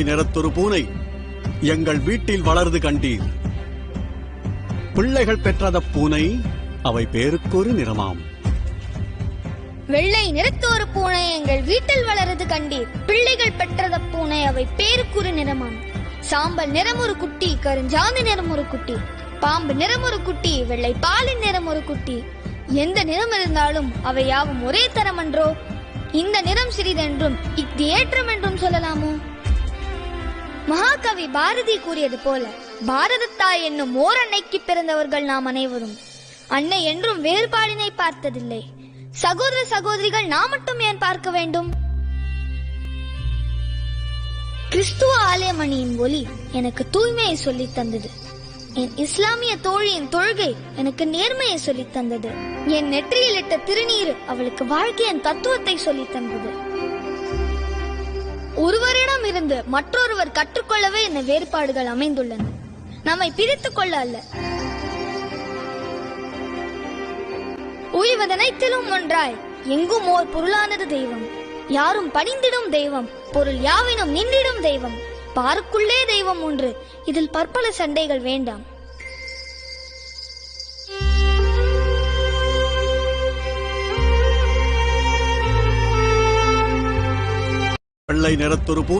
நிறத்தொரு பூனை எங்கள் வீட்டில் வளர்ந்து கண்டீர். பிள்ளைகள் பெற்றத பூனை அவை பேருக்கொரு நிறமாம். வெள்ளை நிறத்தொரு பூனை எங்கள் வீட்டில் வளர்ந்து கண்டீர். பிள்ளைகள் பெற்றத பூனை அவை பேருக்குறு நிறமாம். சாம்பல் நிறம் ஒரு குட்டி, கருஞ்சாந்து நிறம் ஒரு குட்டி, பாம்பு நிறம் ஒரு குட்டி, வெள்ளை பாலின் நிறம் ஒரு குட்டி. எந்த நிறம் இருந்தாலும் அவை யாவும் ஒரே தரம் என்றோ? இந்த நிறம் சிறிதென்றும் இஃது ஏற்றம் என்றும் சொல்லலாமோ? மகாகவி பாரதி கூறியது போல, பாரதத்தாய் என்னும் ஓர் அன்னைக்கு பிறந்தவர்கள் நாம் அனைவரும். அன்னை என்றும் வேறுபாடினை பார்த்ததில்லை. சகோதர சகோதரிகள் நாம் மட்டும் ஏன் பார்க்க வேண்டும்? கிறிஸ்துவ ஆலயமணியின் ஒளி எனக்கு தூய்மையை சொல்லித் தந்தது. என் இஸ்லாமிய தோழியின் தொழுகை எனக்கு நேர்மையை சொல்லித் தந்தது. என் நெற்றியில் இட்ட திருநீர் அவளுக்கு வாழ்க்கையின் தத்துவத்தை சொல்லித் தந்தது. ஒருவரிடம் இருந்து மற்றொருவர் கற்றுக்கொள்ளவே இந்த வேறுபாடுகள் அமைந்துள்ளன, நம்மை பிரித்துக் கொள்ள அல்ல. உய்வதனைத்திலும் ஒன்றாய் எங்கும் ஓர் பொருளானது தெய்வம். யாரும் பணிந்திடும் தெய்வம், பொருள் யாவினும் நின்றிடும் தெய்வம். பாருக்குள்ளே தெய்வம் ஒன்று, இதில் பற்பல சண்டைகள் வேண்டாம். வெள்ளை நிறத்தொரு பூனை